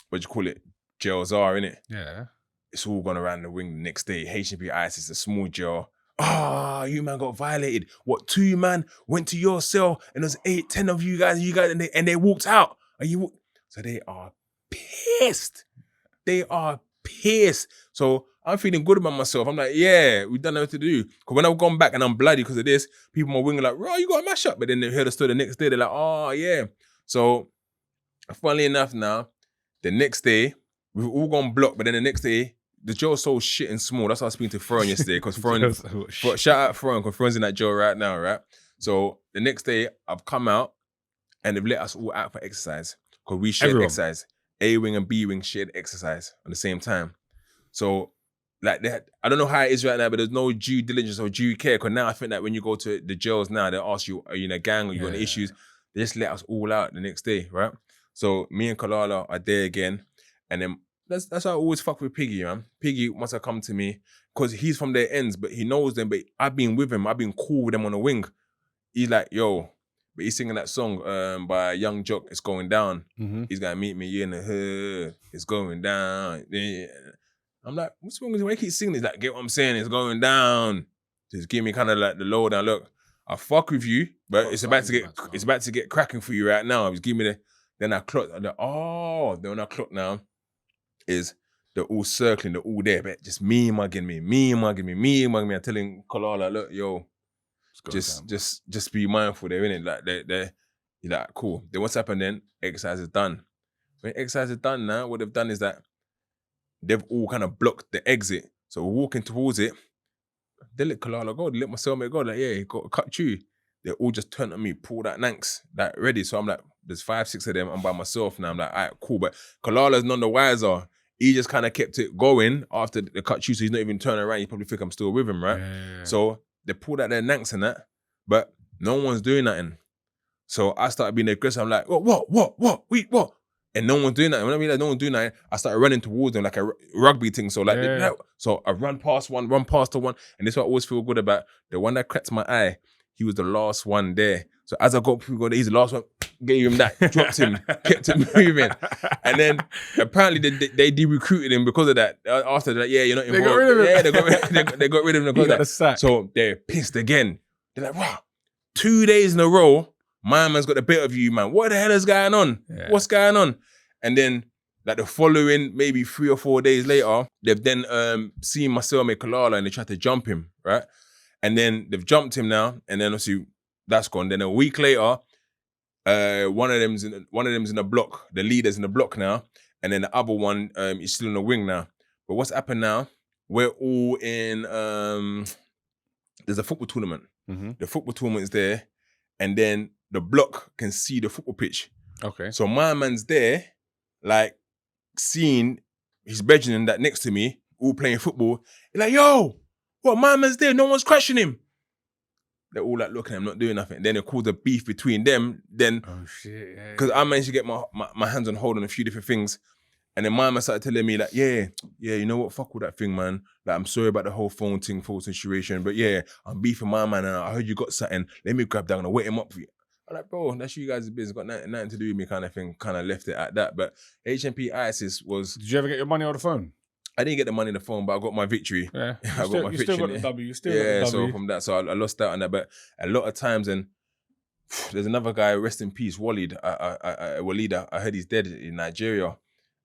what do you call it? Jails are, innit? Yeah. It's all gone around the wing the next day. HMP ICE is a small jail. You man got violated. What, 2 man went to your cell and there's 8, 10 of you guys and they walked out. So they are pissed. They are pissed. So I'm feeling good about myself. I'm like, yeah, we've done nothing to do. Because when I've gone back and I'm bloody because of this, people on my wing are like, "Bro, you got a mash up." But then they heard the story the next day. They're like, oh, yeah. So funnily enough now, the next day, we've all gone blocked. But then the next day, the jail's so shit and small. That's why I was speaking to Fron yesterday. Because shout out Fron, because Fron's in that jail right now, right? So the next day, I've come out and they've let us all out for exercise. Because we shared exercise. A-wing and B-wing shared exercise at the same time. So, like, I don't know how it is right now, but there's no due diligence or due care. Because now I think that when you go to the jails now, they ask you, are you in a gang or you got any issues? They just let us all out the next day, right? So me and Kalala are there again. And then that's how I always fuck with Piggy, man. Piggy must have come to me because he's from their ends, but he knows them. But I've been with him. I've been cool with them on the wing. He's like, yo, but he's singing that song by Young Jock, It's Going Down. Mm-hmm. He's gonna meet me in the hood. It's going down. I'm like, what's wrong with you? Why you keep singing this? Like, get what I'm saying? It's going down. Just give me kind of like the lowdown. Look, I fuck with you, but it's about to get cracking for you right now. Just give me then I clock. Then when I clock now, is they're all circling, they're all there, but just me mugging me. I'm telling Kalala, look, yo, just be mindful there, innit? Like you're like, cool. Then what's happened then? Exercise is done. When exercise is done now, what they've done is that they've all kind of blocked the exit. So we're walking towards it. They let Kalala go, they let my cellmate go, like, yeah, he got cut you. They all just turned at me, pulled out nanks, like ready. So I'm like, there's 5, 6 of them, I'm by myself now. I'm like, all right, cool. But Kalala's none the wiser. He just kind of kept it going after the cut you, so he's not even turning around. You probably think I'm still with him, right? Yeah. So they pulled out their nanks and that, but no one's doing nothing. So I started being aggressive. I'm like, what? And no one's doing nothing. When I realized no one's doing nothing, I started running towards them like a rugby thing. So like, so I run past the one, and this is what I always feel good about. The one that cracked my eye, he was the last one there. So as I got people, he's the last one, gave him that, dropped him, kept him moving. And then apparently they de-recruited him because of that. After that, yeah, you're not involved. They got rid of him. Yeah, they got rid of him because of that. Sack. So they're pissed again. They're like, wow, 2 days in a row, my man's got the bit of you, man. What the hell is going on? Yeah. What's going on? And then like the following maybe 3 or 4 days later, they've then seen my cellmate Kalala and they tried to jump him, right? And then they've jumped him now, and then obviously that's gone. Then a week later, one of them's in the block. The leader's in the block now, and then the other one is still in the wing now. But what's happened now? We're all in. There's a football tournament. Mm-hmm. The football tournament is there, and then the block can see the football pitch. Okay. So my man's there, like seeing his brethren that next to me all playing football. He's like, yo, what? My man's there. No one's crashing him. They're all like looking at him, not doing nothing. Then it caused a beef between them. Then, oh shit, yeah. Because I managed to get my hands on hold on a few different things. And then my man started telling me like, yeah, you know what, fuck all that thing, man. Like, I'm sorry about the whole phone situation, but yeah, I'm beefing my man and I heard you got something. Let me grab that and I'll wait him up for you. I'm like, bro, that's you guys' business, got nothing to do with me kind of thing. Kind of left it at that. But HMP ISIS was... Did you ever get your money on the phone? I didn't get the money on the phone, but I got my victory. Yeah. I got my victory. You still got the W. You still got the W. So from that, so I lost out on that. But a lot of times, and there's another guy, rest in peace, Walid. I heard he's dead in Nigeria.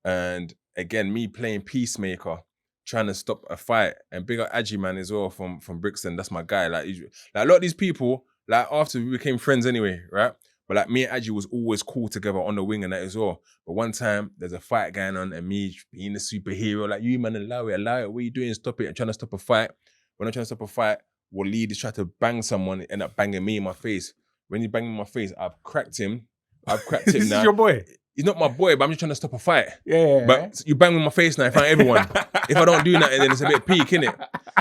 And again, me playing peacemaker, trying to stop a fight. And big up Aji, man, as well, from Brixton. That's my guy. Like a lot of these people, like after we became friends anyway, right? But like me and Aji was always cool together on the wing and that as well. But one time there's a fight going on and me being the superhero, like, you man, allow it. What are you doing? Stop it. I'm trying to stop a fight. When I'm trying to stop a fight, Walid is trying to bang someone, end up banging me in my face. When he banged me in my face, I've cracked him now. This is your boy? He's not my boy, but I'm just trying to stop a fight. Yeah. But you bang me in my face now in front of everyone. If I don't do nothing, then it's a bit peak, innit?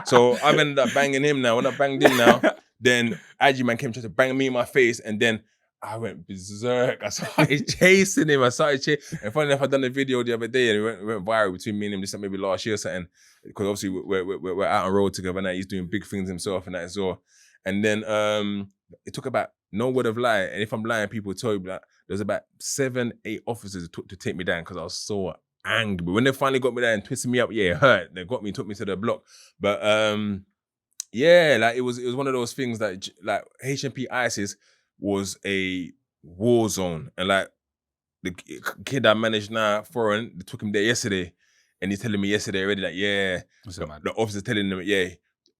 So I've ended up banging him now. When I banged him now, then Aji man came trying to bang me in my face, and then I went berserk. I started chasing him. And funny enough, I done a video the other day and it went viral between me and him, just like maybe last year or something. Because obviously we're out on road together now. He's doing big things himself and that as well. And then it took about no word of lie. And if I'm lying, people tell you that there's about 7-8 officers it took to take me down because I was so angry. But when they finally got me there and twisted me up, yeah, it hurt. They got me, took me to the block. But yeah, like it was one of those things that like HMP ISIS was a war zone. And like the kid I managed now, foreign, they took him there yesterday. And he's telling me yesterday already that, yeah, the officer's telling them, yeah,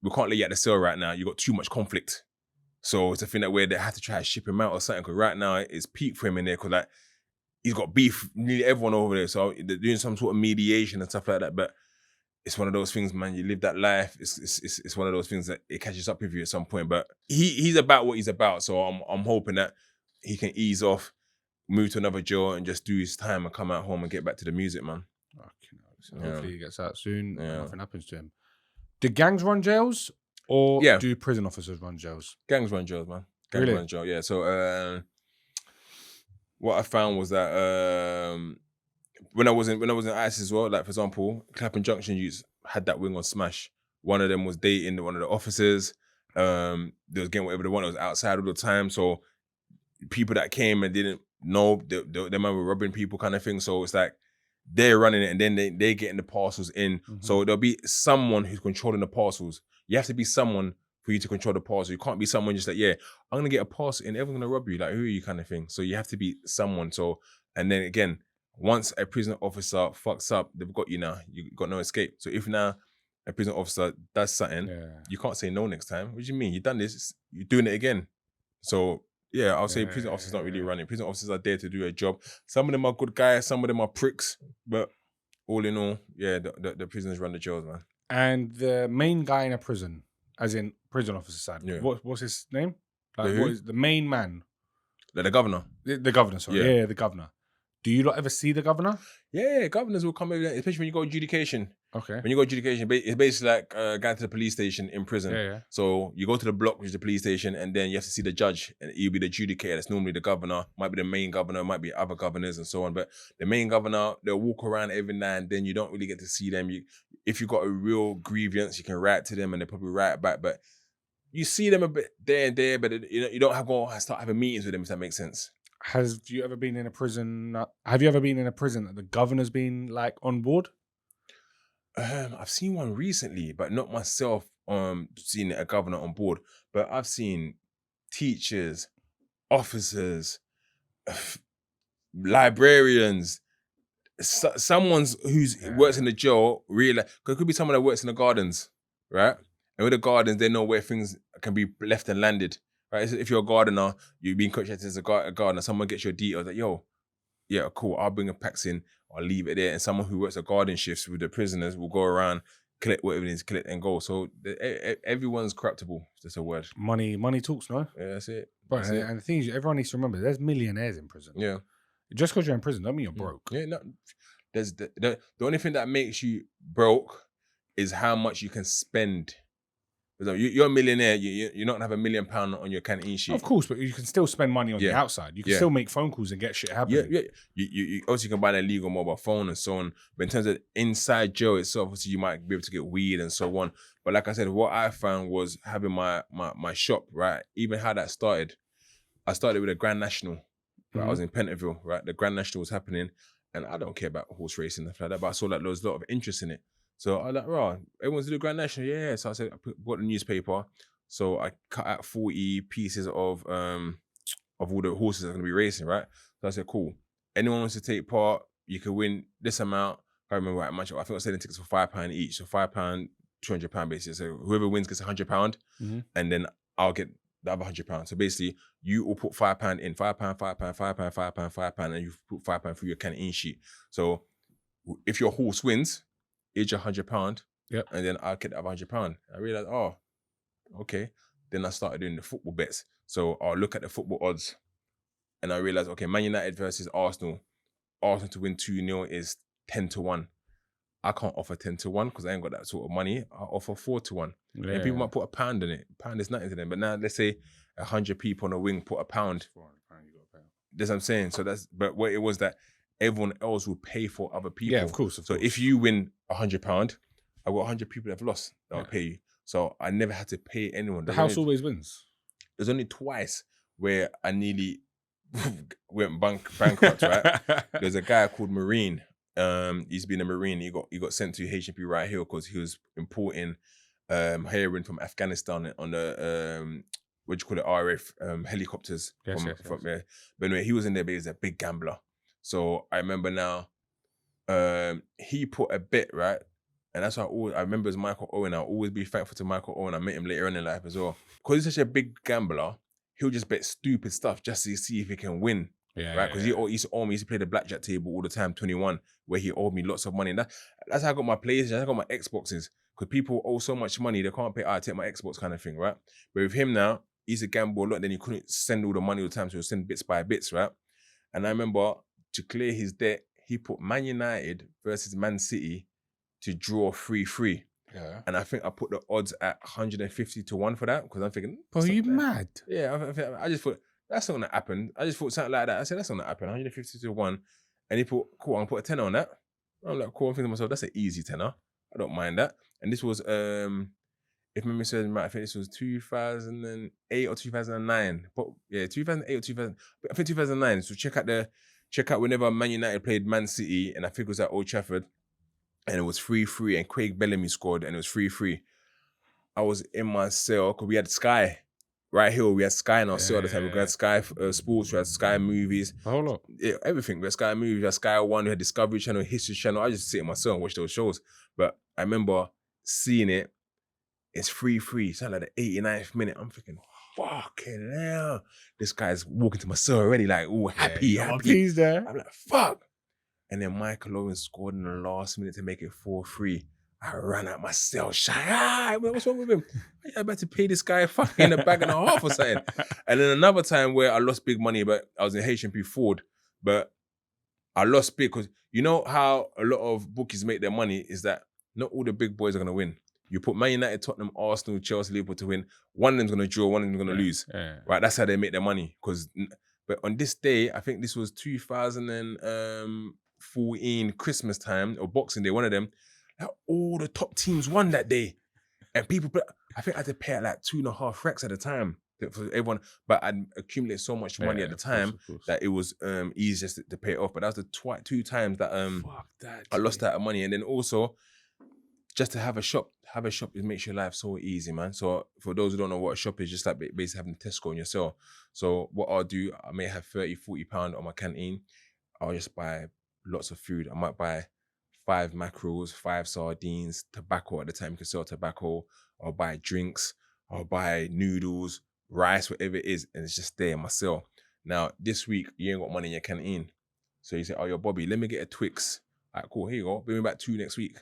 we can't let you out the cell right now. You got too much conflict. So it's a thing that where they have to try to ship him out or something. Because right now it's peak for him in there because like he's got beef, nearly everyone over there. So they're doing some sort of mediation and stuff like that. But it's one of those things, man. You live that life. It's one of those things that it catches up with you at some point. But he's about what he's about. So I'm hoping that he can ease off, move to another jail, and just do his time and come out home and get back to the music, man. So hopefully he gets out soon. Yeah. Nothing happens to him. Do gangs run jails, or do prison officers run jails? Gangs run jails, man. Gangs Really? run jail. Yeah. So what I found was that when I was in ICE as well, like for example, Clapham Junction youths had that wing on Smash. One of them was dating one of the officers. They was getting whatever they wanted. It was outside all the time. So people that came and didn't know, they might be robbing people kind of thing. So it's like they're running it and then they getting the parcels in. Mm-hmm. So there'll be someone who's controlling the parcels. You have to be someone for you to control the parcel. You can't be someone just like, yeah, I'm going to get a parcel and everyone's going to rob you. Like, who are you kind of thing? So you have to be someone. So, and then again, once a prison officer fucks up, they've got you now. You got no escape. So if now a prison officer does something, you can't say no next time. What do you mean? You've done this, you're doing it again. So yeah, I'll say prison officers not really running. Prison officers are there to do a job. Some of them are good guys, some of them are pricks, but all in all, yeah, the prisoners run the jails, man. And the main guy in a prison, as in prison officer side, what's his name? Like, what is the main man? The governor. The governor, sorry. Yeah, the governor. Do you not ever see the governor? Yeah, governors will come over, especially when you go adjudication. Okay. When you go adjudication, it's basically like going to the police station in prison. Yeah. So you go to the block, which is the police station, and then you have to see the judge, and you'll be the adjudicator. That's normally the governor, might be the main governor, might be other governors and so on. But the main governor, they'll walk around every now and then. You don't really get to see them. If you've got a real grievance, you can write to them, and they probably write back. But you see them a bit there and there, but you don't go start having meetings with them, if that makes sense. Have you ever been in a prison? Have you ever been in a prison that the governor's been like on board? I've seen one recently, but not myself. Seeing a governor on board, but I've seen teachers, officers, librarians, someone who's works in the jail. Really, cause it could be someone that works in the gardens, right? And with the gardens, they know where things can be left and landed. Right, so if you're a gardener, you've been contracted as a gardener, someone gets your details like, yo, yeah, cool, I'll bring a packs in, I'll leave it there. And someone who works a garden shifts with the prisoners will go around, collect whatever it is, collect and go. So everyone's corruptible, that's a word. Money talks, no? Yeah, that's it. Right, and the thing is, everyone needs to remember, there's millionaires in prison. Yeah. Just because you're in prison, don't mean you're broke. Yeah, no. There's the only thing that makes you broke is how much you can spend. You're a millionaire. You're not gonna have £1 million on your canteen sheet. Of course, but you can still spend money on the Yeah. outside. You can Yeah. still make phone calls and get shit happening. Yeah. You also can buy an illegal mobile phone and so on. But in terms of inside jail itself, obviously you might be able to get weed and so on. But like I said, what I found was having my shop, right? Even how that started, I started with a Grand National. Right? I was in Pentonville, right? The Grand National was happening, and I don't care about horse racing and stuff like that, but I saw that there was a lot of interest in it. So I was like, right, everyone's doing the Grand National, yeah. So I said, bought the newspaper. So I cut out 40 pieces of all the horses that are going to be racing, right? So I said, cool. Anyone wants to take part, you can win this amount. I remember right much. I think I was selling tickets for £5 each. So £5, £200 basically. So whoever wins gets £100, and then I'll get the other £100. So basically, you all put £5 in, £5, £5, and you put £5 through your canteen sheet. So if your horse wins, it's £100. Yep. And then I'll get the other £100. I realized, oh, okay. Then I started doing the football bets. So I'll look at the football odds, and I realized, okay, Man United versus Arsenal. Arsenal to win 2-0 is 10-1. I can't offer 10-1 because I ain't got that sort of money. I'll offer 4-1. Yeah. And people might put £1 in it. £1 is nothing to them. But now let's say 100 people on a wing put £1. £400 you got to pay. That's what I'm saying. So but what it was that everyone else will pay for other people. Yeah, of course. So if you win £100, I've got 100 people that have lost that will pay you. So I never had to pay anyone. The house always wins. There's only twice where I nearly went bankrupt, right? There's a guy called Marine. He's been a Marine. He got sent to HMP Right Hill because he was importing heroin from Afghanistan on the what do you call it, RF helicopters from there. But anyway, he was in there, but he's a big gambler. So I remember now, he put a bet, right? And that's why I remember as Michael Owen. I'll always be thankful to Michael Owen. I met him later on in life as well. Because he's such a big gambler, he'll just bet stupid stuff just to see if he can win. Yeah, right? Because he used to owe me, he used to play the blackjack table all the time, 21, where he owed me lots of money. And that's how I got my PlayStation, I got my Xboxes. Because people owe so much money, they can't pay, I take my Xbox kind of thing, right? But with him now, he's a gamble a lot, then he couldn't send all the money all the time, so he'll send bits by bits, right? And I remember, to clear his debt, he put Man United versus Man City to draw 3-3. Yeah. And I think I put the odds at 150-1 for that, because I'm thinking... Are you mad? Yeah, I just thought, that's not going to happen. I just thought something like that. I said, that's not going to happen, 150-1. And he put, cool, I'm going to put a tenner on that. I'm like, cool, I'm thinking to myself, that's an easy tenner. I don't mind that. And this was, if memory serves me right, I think this was 2008 or 2009. But yeah, 2008 or 2000, I think 2009. So check out whenever Man United played Man City, and I think it was at Old Trafford, and it was 3-3, and Craig Bellamy scored, and it was 3-3. I was in my cell, because we had Sky. Right here, we had Sky in our cell at the time. We had Sky Sports, we had Sky Movies. A whole lot. Yeah, everything. We had Sky Movies, we had Sky One, we had Discovery Channel, History Channel. I just sit in my cell and watch those shows. But I remember seeing it. It's 3-3. So like the 89th minute, I'm thinking, fucking hell. This guy's walking to my cell already, like, oh, happy. He's there. I'm like, fuck. And then Michael Owen scored in the last minute to make it 4-3. I ran out my cell, shy. What's wrong with him? I'm about to pay this guy fucking a bag and a half or something. And then another time where I lost big money, but I was in HMP Ford, but I lost big because you know how a lot of bookies make their money is that not all the big boys are going to win. You put Man United, Tottenham, Arsenal, Chelsea, Liverpool to win. One of them's going to draw, one of them's going to lose. Yeah. Right? That's how they make their money. But on this day, I think this was 2014 Christmas time or Boxing Day, one of them, all the top teams won that day. And people, I think I had to pay like 2.5 racks at a time for everyone. But I'd accumulated so much money at the time of course. that it was easy just to pay it off. But that was the 2 times that I lost that money. And then also, just to have a shop it makes your life so easy, man. So for those who don't know what a shop is, just like basically having Tesco in your cell. So what I'll do, I may have 30-40 pounds on my canteen. I'll just buy lots of food. I might buy 5 mackerels, 5 sardines, tobacco at the time you can sell tobacco. I'll buy drinks, I'll buy noodles, rice, whatever it is, and it's just there in my cell. Now, this week, you ain't got money in your canteen. So you say, oh, yo, Bobby, let me get a Twix. All right, cool, here you go. Bring me back 2 next week.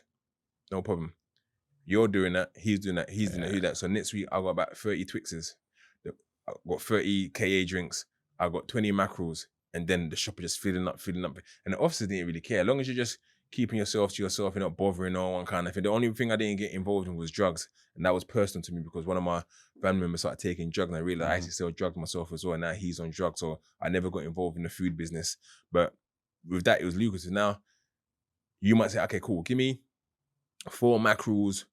No problem. You're doing that, he's doing that, he's doing that. So next week, I got about 30 Twixes. I got 30 KA drinks. I got 20 mackerels. And then the shop is just filling up. And the officers didn't really care. As long as you just keeping yourself to yourself, you're not bothering no one kind of thing. The only thing I didn't get involved in was drugs. And that was personal to me because one of my family members started taking drugs and I realized I used to sell drugs myself as well. And now he's on drugs. So I never got involved in the food business. But with that, it was lucrative. Now, you might say, okay, cool. Give me 4 mackerels,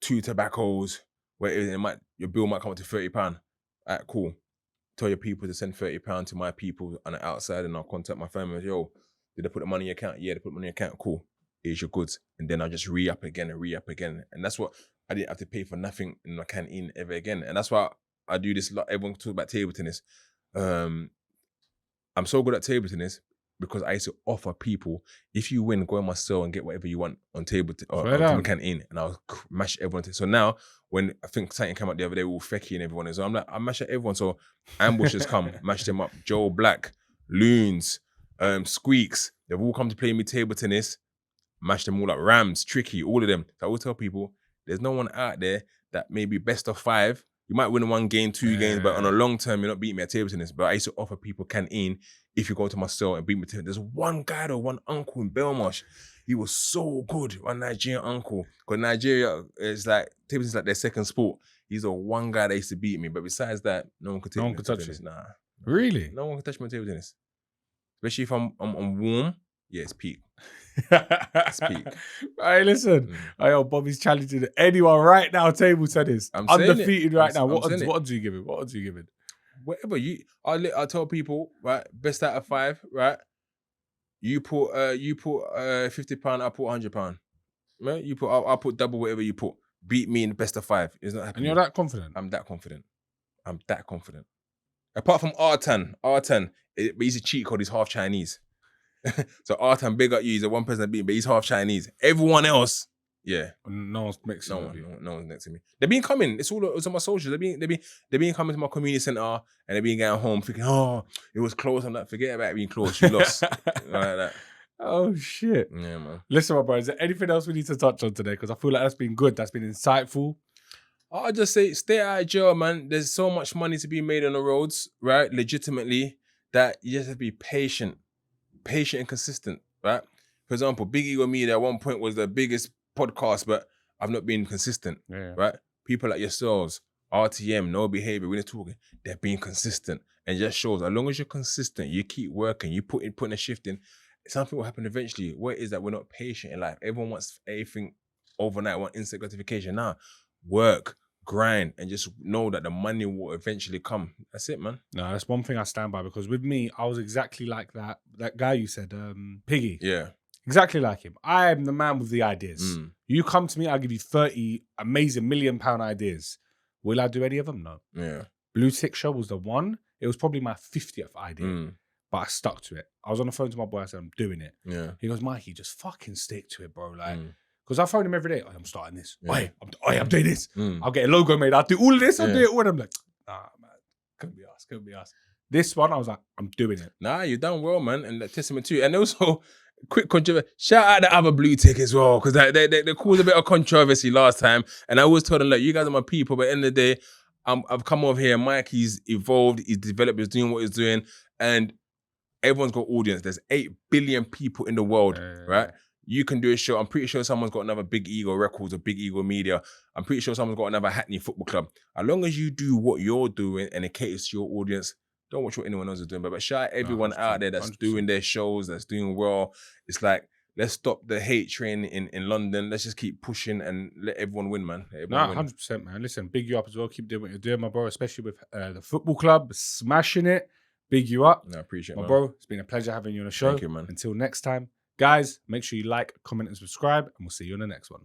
2 tobaccos, where your bill might come up to £30. All right, cool. Tell your people to send £30 to my people on the outside and I'll contact my family. Yo, did they put the money in your account? Yeah, they put the money in your account. Cool. Here's your goods. And then I'll just re-up again. And that's what I didn't have to pay for nothing in my canteen ever again. And that's why I do this a lot. Everyone talks about table tennis. I'm so good at table tennis because I used to offer people, if you win, go in my cell and get whatever you want on table or to my canteen. And I'll mash everyone. So now, when I think something came out the other day, all Fecky and everyone is, I'm like, I mash at everyone. So ambushers come, mash them up. Joe Black, Loons, Squeaks, they've all come to play me table tennis, mash them all up. Rams, Tricky, all of them. So I always tell people, there's no one out there that maybe best of 5. You might win 1 game, 2 games, but on a long term, you're not beating me at table tennis. But I used to offer people canteen if you go to my cell and beat me to. There's one guy though, one uncle in Belmarsh. He was so good, one Nigerian uncle. Because Nigeria is like, table tennis is like their second sport. He's the one guy that used to beat me. But besides that, no one could take me at table tennis. Nah. Really? No one can touch me on table tennis. Especially if I'm warm. Yeah, it's peak. It's peak. Hey, listen. Hey, Bobby's challenging anyone right now, table tennis. I'm undefeated right now. What odds are you giving? What odds are you giving? Whatever you, I tell people, right, best out of 5, right? You put £50, I put £100. Right? I'll put double whatever you put. Beat me in the best of 5. It's not happening. And you're that confident? I'm that confident. Apart from Artan, but he's a cheat code. He's half Chinese. So Artan, big up you. He's the one person that beat him, but he's half Chinese. Everyone else, yeah. No one's next to No one's next to me. They've been coming. It's on my socials. They've been coming to my community centre and they've been going home thinking, oh, it was close. I'm like, forget about it being close. You lost. Like that. Oh, shit. Yeah, man. Listen, my bro, is there anything else we need to touch on today? Because I feel like that's been good. That's been insightful. I'll just say, stay out of jail, man. There's so much money to be made on the roads, right? Legitimately, that you just have to be patient and consistent, right? For example, Big Ego Media at one point was the biggest podcast, but I've not been consistent, right? People like yourselves, RTM, No Behavior, we're talking, they're being consistent. And it just shows, as long as you're consistent, you keep working, you putting a shift in, something will happen eventually. What is that? We're not patient in life. Everyone wants everything overnight, want instant gratification. Now, work, grind, and just know that the money will eventually come. That's it, man. No, that's one thing I stand by, because with me, I was exactly like that guy you said, Piggy. Yeah. Exactly like him. I am the man with the ideas. You come to me, I'll give you 30 amazing £1 million ideas. Will I do any of them? No. Yeah. Blue Tick Show was the one. It was probably my 50th idea. But I stuck to it. I was on the phone to my boy, I said, I'm doing it. Yeah. He goes, Mikey, just fucking stick to it, bro. Like, because I phone him every day. I'm starting this. Yeah. I'm doing this. I'll get a logo made. I'll do all of this. I'll do it all. And I'm like, nah, man. Couldn't be us. This one, I was like, I'm doing it. Nah, you've done well, man. And that testament too. And also, quick controversy. Shout out the other Blue Tick as well, because they caused a bit of controversy last time. And I always told them, like, you guys are my people, but at the end of the day, I've come over here. Mikey's evolved, he's developed, he's doing what he's doing. And everyone's got audience. There's 8 billion people in the world, right? You can do a show. I'm pretty sure someone's got another Big Ego Records or Big Ego Media. I'm pretty sure someone's got another Hackney Football Club. As long as you do what you're doing and it caters to your audience, don't watch what anyone else is doing. But shout out everyone out there that's 100%. Doing their shows, that's doing well. It's like, let's stop the hate train in London. Let's just keep pushing and let everyone win, man. 100%, man. Listen, big you up as well. Keep doing what you're doing, my bro, especially with the football club, smashing it. Big you up. No, I appreciate it, my man. bro. It's been a pleasure having you on the show. Thank you, man. Until next time, guys, make sure you like, comment, and subscribe, and we'll see you on the next one.